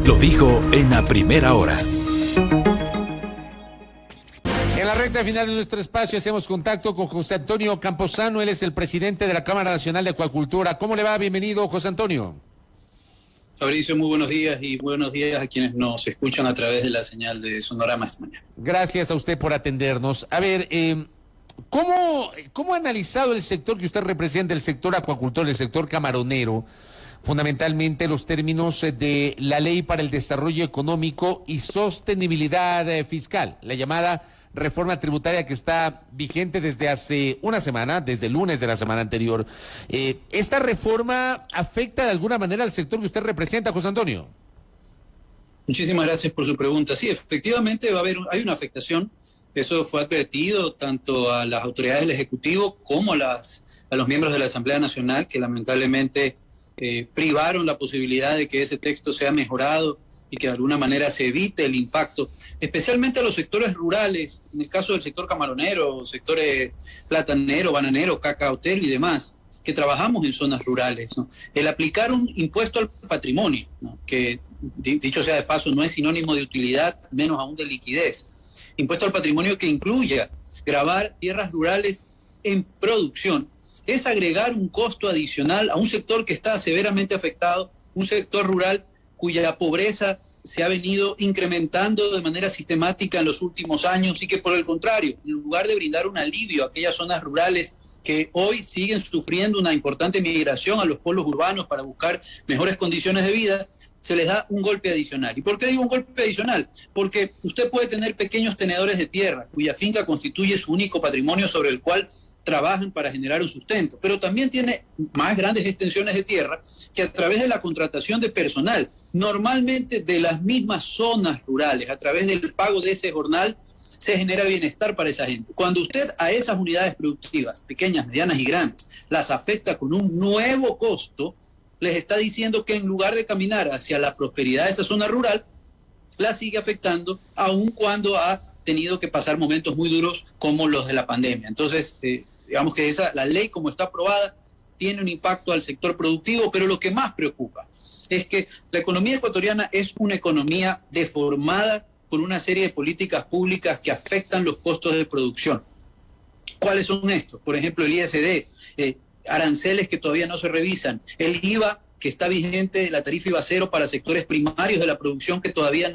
Lo dijo en la primera hora. En la recta final de nuestro espacio hacemos contacto con José Antonio Camposano. Él es el presidente de la Cámara Nacional de Acuacultura. ¿Cómo le va? Bienvenido, José Antonio. Fabricio, muy buenos días y buenos días a quienes nos escuchan a través de la señal de Sonorama esta mañana. Gracias a usted por atendernos. A ver, ¿cómo ha analizado el sector que usted representa, el sector acuacultor, el sector camaronero, fundamentalmente los términos de la Ley para el Desarrollo Económico y Sostenibilidad Fiscal, la llamada reforma tributaria que está vigente desde hace una semana, desde el lunes de la semana anterior? ¿Esta reforma afecta de alguna manera al sector que usted representa, José Antonio? Muchísimas gracias por su pregunta. Sí, efectivamente hay una afectación. Eso fue advertido tanto a las autoridades del Ejecutivo como a los miembros de la Asamblea Nacional, que lamentablemente privaron la posibilidad de que ese texto sea mejorado y que de alguna manera se evite el impacto, especialmente a los sectores rurales, en el caso del sector camaronero, sectores platanero, bananero, cacautero y demás, que trabajamos en zonas rurales, ¿no? El aplicar un impuesto al patrimonio, ¿no? Que dicho sea de paso no es sinónimo de utilidad, menos aún de liquidez. Impuesto al patrimonio que incluya gravar tierras rurales en producción, es agregar un costo adicional a un sector que está severamente afectado, un sector rural cuya pobreza se ha venido incrementando de manera sistemática en los últimos años y que, por el contrario, en lugar de brindar un alivio a aquellas zonas rurales que hoy siguen sufriendo una importante migración a los polos urbanos para buscar mejores condiciones de vida, se les da un golpe adicional. ¿Y por qué digo un golpe adicional? Porque usted puede tener pequeños tenedores de tierra cuya finca constituye su único patrimonio sobre el cual trabajan para generar un sustento, pero también tiene más grandes extensiones de tierra que a través de la contratación de personal, normalmente de las mismas zonas rurales, a través del pago de ese jornal, se genera bienestar para esa gente. Cuando usted a esas unidades productivas, pequeñas, medianas y grandes, las afecta con un nuevo costo, les está diciendo que en lugar de caminar hacia la prosperidad de esa zona rural, la sigue afectando, aun cuando ha tenido que pasar momentos muy duros como los de la pandemia. Entonces, digamos que la ley como está aprobada tiene un impacto al sector productivo, pero lo que más preocupa es que la economía ecuatoriana es una economía deformada por una serie de políticas públicas que afectan los costos de producción. ¿Cuáles son estos? Por ejemplo, el ISD, aranceles que todavía no se revisan, el IVA que está vigente, la tarifa IVA cero para sectores primarios de la producción que todavía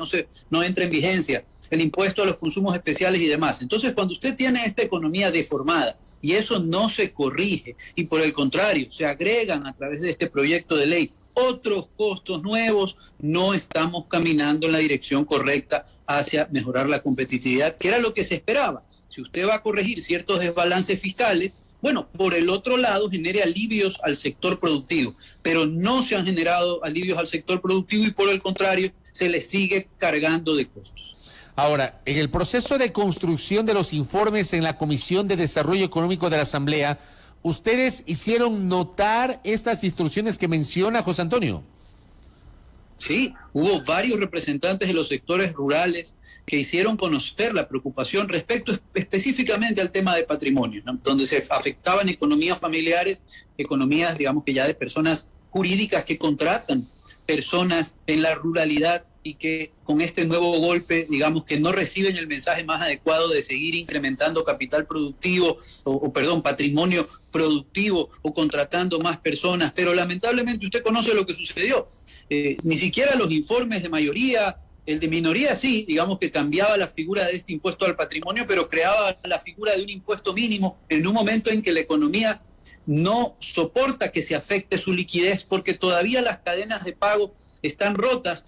no entra en vigencia, el impuesto a los consumos especiales y demás. Entonces, cuando usted tiene esta economía deformada y eso no se corrige y por el contrario se agregan a través de este proyecto de ley otros costos nuevos, no estamos caminando en la dirección correcta hacia mejorar la competitividad, que era lo que se esperaba. Si usted va a corregir ciertos desbalances fiscales, bueno, por el otro lado genere alivios al sector productivo, pero no se han generado alivios al sector productivo y por el contrario se le sigue cargando de costos. Ahora, en el proceso de construcción de los informes en la Comisión de Desarrollo Económico de la Asamblea, ¿ustedes hicieron notar estas instrucciones que menciona José Antonio? Sí, hubo varios representantes de los sectores rurales que hicieron conocer la preocupación respecto específicamente al tema de patrimonio, ¿no? Donde se afectaban economías familiares, economías, digamos que ya de personas jurídicas que contratan personas en la ruralidad y que con este nuevo golpe, digamos que no reciben el mensaje más adecuado de seguir incrementando capital productivo patrimonio productivo o contratando más personas. Pero lamentablemente usted conoce lo que sucedió. Ni siquiera los informes de mayoría, el de minoría sí, digamos que cambiaba la figura de este impuesto al patrimonio, pero creaba la figura de un impuesto mínimo en un momento en que la economía no soporta que se afecte su liquidez porque todavía las cadenas de pago están rotas.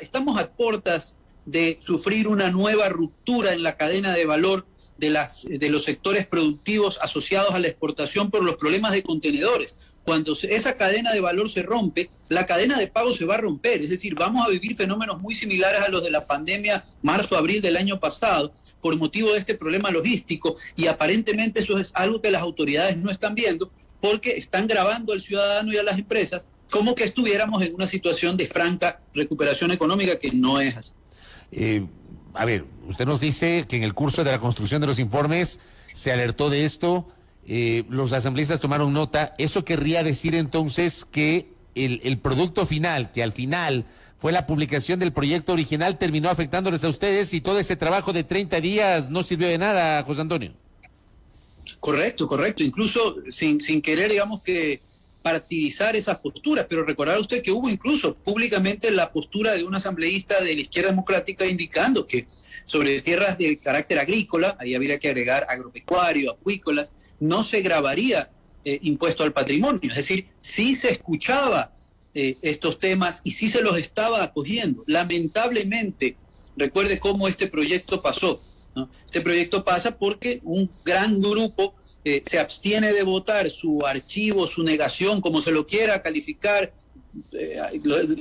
Estamos a puertas de sufrir una nueva ruptura en la cadena de valor de los sectores productivos asociados a la exportación por los problemas de contenedores. Cuando esa cadena de valor se rompe, la cadena de pago se va a romper. Es decir, vamos a vivir fenómenos muy similares a los de la pandemia marzo-abril del año pasado por motivo de este problema logístico y aparentemente eso es algo que las autoridades no están viendo porque están grabando al ciudadano y a las empresas como que estuviéramos en una situación de franca recuperación económica que no es así. A ver, usted nos dice que en el curso de la construcción de los informes se alertó de esto, los asambleístas tomaron nota. ¿Eso querría decir entonces que el producto final, que al final fue la publicación del proyecto original, terminó afectándoles a ustedes y todo ese trabajo de 30 días no sirvió de nada, José Antonio. Correcto. Incluso sin querer, digamos que partidizar esas posturas, pero recordar usted que hubo incluso públicamente la postura de un asambleísta de la izquierda democrática indicando que sobre tierras de carácter agrícola, ahí habría que agregar agropecuario, acuícolas, no se grabaría impuesto al patrimonio. Es decir, sí se escuchaba estos temas y sí se los estaba acogiendo. Lamentablemente, recuerde cómo este proyecto pasó, ¿no? Este proyecto pasa porque un gran grupo se abstiene de votar su archivo, su negación, como se lo quiera calificar,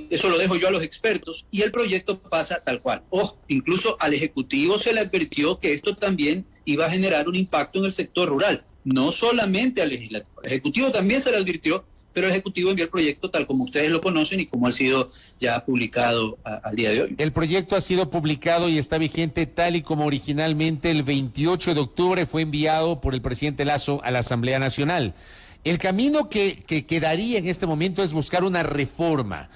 eso lo dejo yo a los expertos, y el proyecto pasa tal cual. Incluso al Ejecutivo se le advirtió que esto también iba a generar un impacto en el sector rural, no solamente al Legislativo. El Ejecutivo también se le advirtió, pero el Ejecutivo envió el proyecto tal como ustedes lo conocen y como ha sido ya publicado al día de hoy. El proyecto ha sido publicado y está vigente tal y como originalmente el 28 de octubre fue enviado por el presidente Lasso a la Asamblea Nacional. El camino que quedaría en este momento es buscar una reforma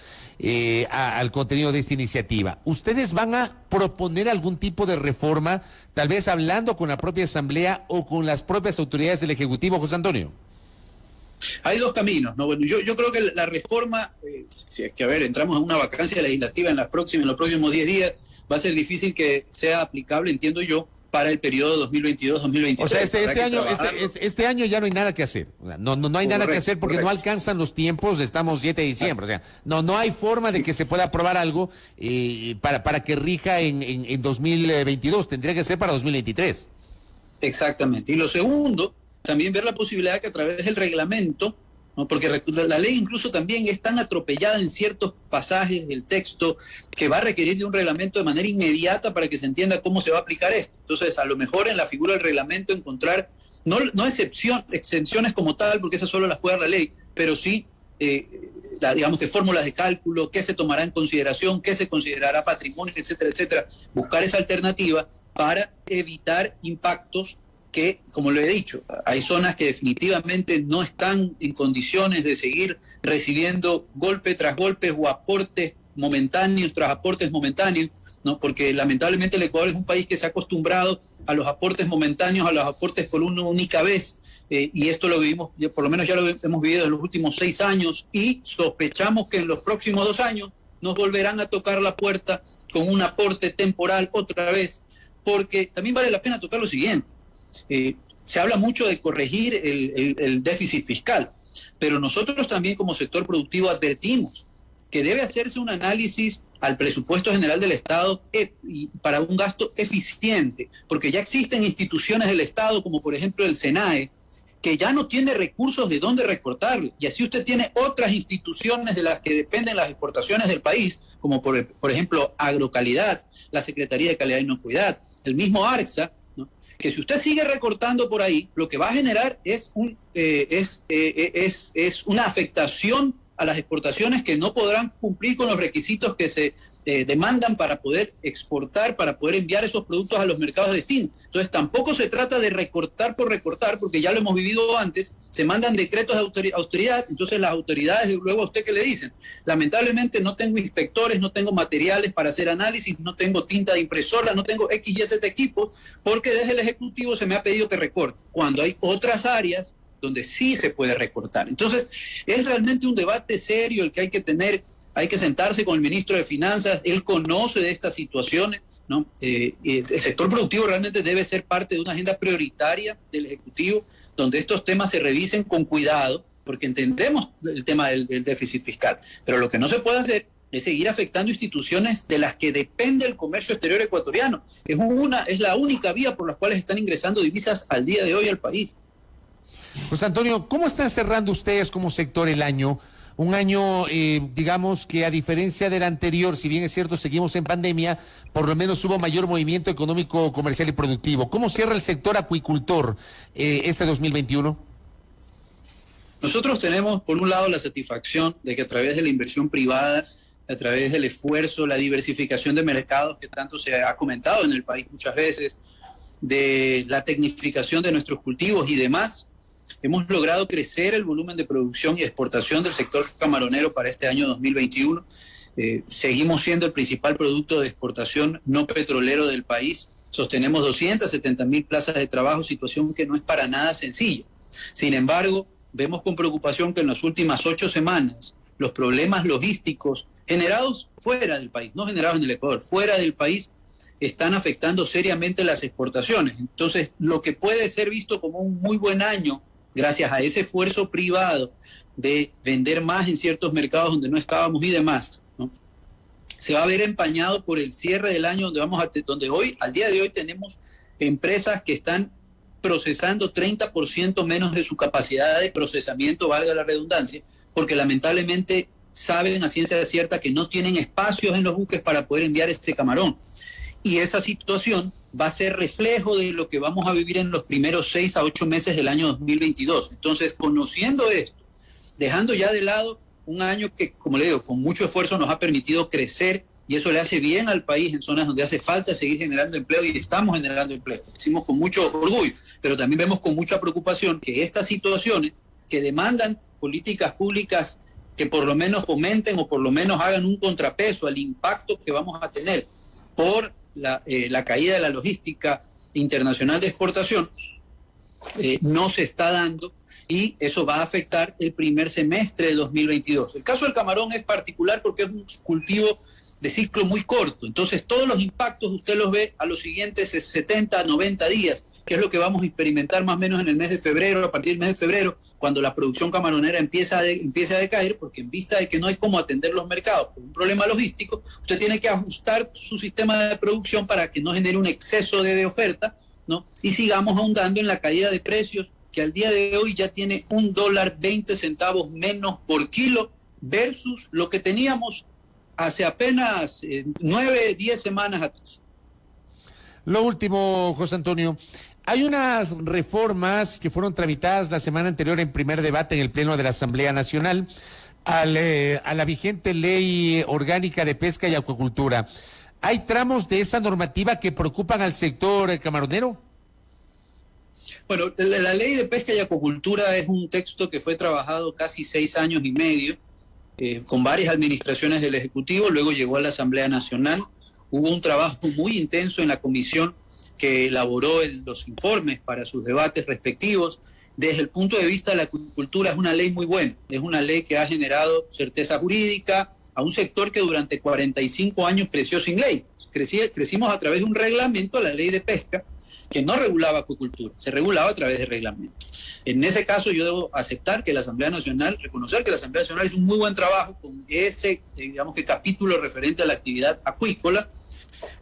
al contenido de esta iniciativa. ¿Ustedes van a proponer algún tipo de reforma, tal vez hablando con la propia Asamblea o con las propias autoridades del Ejecutivo, José Antonio? Hay dos caminos, ¿no? Bueno, yo creo que la reforma, si es que, entramos en una vacancia legislativa en los próximos 10 días, va a ser difícil que sea aplicable, entiendo yo, para el periodo 2022-2023. O sea, este año ya no hay nada que hacer. No hay nada que hacer porque no alcanzan los tiempos, estamos 7 de diciembre. O sea, no hay forma de que se pueda aprobar algo para que rija en 2022. Tendría que ser para 2023. Exactamente. Y lo segundo, también ver la posibilidad que a través del reglamento, ¿no? Porque la ley incluso también es tan atropellada en ciertos pasajes del texto que va a requerir de un reglamento de manera inmediata para que se entienda cómo se va a aplicar esto. Entonces, a lo mejor en la figura del reglamento encontrar, no exenciones como tal, porque esas solo las puede dar la ley, pero sí, digamos que fórmulas de cálculo, qué se tomará en consideración, qué se considerará patrimonio, etcétera, etcétera. Buscar esa alternativa para evitar impactos que, como lo he dicho, hay zonas que definitivamente no están en condiciones de seguir recibiendo golpe tras golpe o aportes momentáneos tras aportes momentáneos, ¿no? Porque lamentablemente el Ecuador es un país que se ha acostumbrado a los aportes momentáneos, a los aportes por una única vez, y esto lo vivimos, por lo menos ya lo hemos vivido en los últimos 6 años, y sospechamos que en los próximos 2 años nos volverán a tocar la puerta con un aporte temporal otra vez, porque también vale la pena tocar lo siguiente. Se habla mucho de corregir el déficit fiscal, pero nosotros también como sector productivo advertimos que debe hacerse un análisis al presupuesto general del Estado para un gasto eficiente, porque ya existen instituciones del Estado, como por ejemplo el SENAE, que ya no tiene recursos de dónde recortarlo, y así usted tiene otras instituciones de las que dependen las exportaciones del país, como por ejemplo Agrocalidad, la Secretaría de Calidad y Inocuidad, el mismo ARCSA, ¿no? Que si usted sigue recortando por ahí, lo que va a generar es una afectación a las exportaciones que no podrán cumplir con los requisitos que se demandan para poder exportar, para poder enviar esos productos a los mercados de destino. Entonces tampoco se trata de recortar por recortar, porque ya lo hemos vivido antes, se mandan decretos de austeridad, entonces las autoridades luego a usted ¿qué le dicen? Lamentablemente no tengo inspectores, no tengo materiales para hacer análisis, no tengo tinta de impresora, no tengo X y Z equipos, porque desde el Ejecutivo se me ha pedido que recorte, cuando hay otras áreas donde sí se puede recortar. Entonces, es realmente un debate serio el que hay que tener, hay que sentarse con el ministro de Finanzas, él conoce de estas situaciones, ¿no? El sector productivo realmente debe ser parte de una agenda prioritaria del Ejecutivo, donde estos temas se revisen con cuidado, porque entendemos el tema del déficit fiscal, pero lo que no se puede hacer es seguir afectando instituciones de las que depende el comercio exterior ecuatoriano. Es la única vía por las cuales están ingresando divisas al día de hoy al país. José Antonio, ¿cómo están cerrando ustedes como sector el año? Un año, digamos que a diferencia del anterior, si bien es cierto, seguimos en pandemia, por lo menos hubo mayor movimiento económico, comercial y productivo. ¿Cómo cierra el sector acuicultor este 2021? Nosotros tenemos, por un lado, la satisfacción de que a través de la inversión privada, a través del esfuerzo, la diversificación de mercados que tanto se ha comentado en el país muchas veces, de la tecnificación de nuestros cultivos y demás, hemos logrado crecer el volumen de producción y exportación del sector camaronero para este año 2021. Seguimos siendo el principal producto de exportación no petrolero del país. Sostenemos 270.000 plazas de trabajo, situación que no es para nada sencilla. Sin embargo, vemos con preocupación que en las últimas 8 semanas los problemas logísticos generados fuera del país, no generados en el Ecuador, fuera del país, están afectando seriamente las exportaciones. Entonces, lo que puede ser visto como un muy buen año, gracias a ese esfuerzo privado de vender más en ciertos mercados donde no estábamos y demás, ¿no?, se va a ver empañado por el cierre del año donde hoy, al día de hoy, tenemos empresas que están procesando 30% menos de su capacidad de procesamiento, valga la redundancia, porque lamentablemente saben a ciencia cierta que no tienen espacios en los buques para poder enviar este camarón. Y esa situación va a ser reflejo de lo que vamos a vivir en los primeros 6 a 8 meses del año 2022. Entonces, conociendo esto, dejando ya de lado un año que, como le digo, con mucho esfuerzo nos ha permitido crecer, y eso le hace bien al país en zonas donde hace falta seguir generando empleo, y estamos generando empleo. Lo decimos con mucho orgullo, pero también vemos con mucha preocupación que estas situaciones que demandan políticas públicas que por lo menos fomenten o por lo menos hagan un contrapeso al impacto que vamos a tener por la caída de la logística internacional de exportación, no se está dando, y eso va a afectar el primer semestre de 2022. El caso del camarón es particular porque es un cultivo de ciclo muy corto, entonces todos los impactos usted los ve a los siguientes 70, 90 días, que es lo que vamos a experimentar más o menos en el mes de febrero, a partir del mes de febrero, cuando la producción camaronera empiece a decaer, porque en vista de que no hay cómo atender los mercados por un problema logístico, usted tiene que ajustar su sistema de producción para que no genere un exceso de oferta, ¿no?, y sigamos ahondando en la caída de precios, que al día de hoy ya tiene $1.20 menos por kilo versus lo que teníamos hace apenas 9, 10 semanas atrás. Lo último, José Antonio, hay unas reformas que fueron tramitadas la semana anterior en primer debate en el Pleno de la Asamblea Nacional a la vigente Ley Orgánica de Pesca y Acuicultura. ¿Hay tramos de esa normativa que preocupan al sector camaronero? Bueno, la Ley de Pesca y Acuicultura es un texto que fue trabajado casi 6 años y medio, con varias administraciones del Ejecutivo, luego llegó a la Asamblea Nacional. Hubo un trabajo muy intenso en la comisión que elaboró los informes para sus debates respectivos. Desde el punto de vista de la acuicultura es una ley muy buena, es una ley que ha generado certeza jurídica a un sector que durante 45 años creció sin ley. Crecimos a través de un reglamento, la Ley de Pesca, que no regulaba acuicultura, se regulaba a través de reglamento. En ese caso yo debo aceptar que la Asamblea Nacional, reconocer que la Asamblea Nacional hizo un muy buen trabajo con ese, digamos que capítulo referente a la actividad acuícola.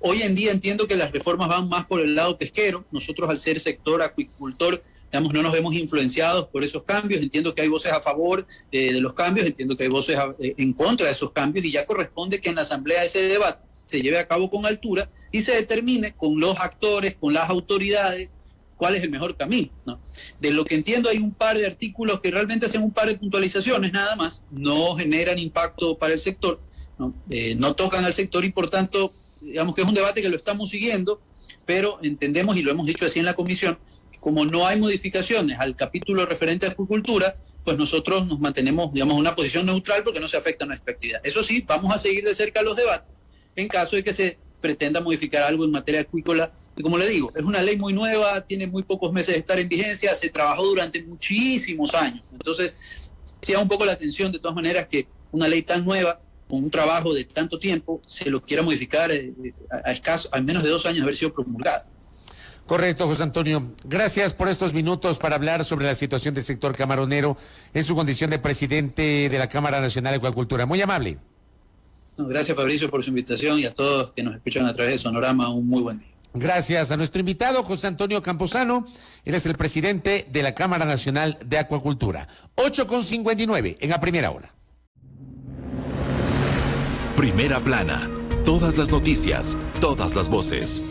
Hoy en día entiendo que las reformas van más por el lado pesquero. Nosotros, al ser sector acuicultor, digamos, no nos vemos influenciados por esos cambios. Entiendo que hay voces a favor de los cambios, entiendo que hay voces en contra de esos cambios, y ya corresponde que en la Asamblea ese debate se lleve a cabo con altura y se determine con los actores, con las autoridades, cuál es el mejor camino, ¿no? De lo que entiendo, hay un par de artículos que realmente hacen un par de puntualizaciones nada más, no generan impacto para el sector, ¿no? No tocan al sector, y por tanto, digamos que es un debate que lo estamos siguiendo, pero entendemos, y lo hemos dicho así en la comisión, que como no hay modificaciones al capítulo referente a acuicultura, pues nosotros nos mantenemos, digamos, en una posición neutral porque no se afecta a nuestra actividad. Eso sí, vamos a seguir de cerca los debates en caso de que se pretenda modificar algo en materia acuícola. Y como le digo, es una ley muy nueva, tiene muy pocos meses de estar en vigencia, se trabajó durante muchísimos años. Entonces, sí da un poco la atención, de todas maneras, que una ley tan nueva, con un trabajo de tanto tiempo, se lo quiera modificar a menos de 2 años de haber sido promulgada. Correcto, José Antonio. Gracias por estos minutos para hablar sobre la situación del sector camaronero en su condición de presidente de la Cámara Nacional de Acuicultura. Muy amable. Gracias, Fabricio, por su invitación, y a todos que nos escuchan a través de Sonorama, un muy buen día. Gracias a nuestro invitado, José Antonio Camposano. Él es el presidente de la Cámara Nacional de Acuicultura. 8:59 en la primera hora. Primera plana. Todas las noticias, todas las voces.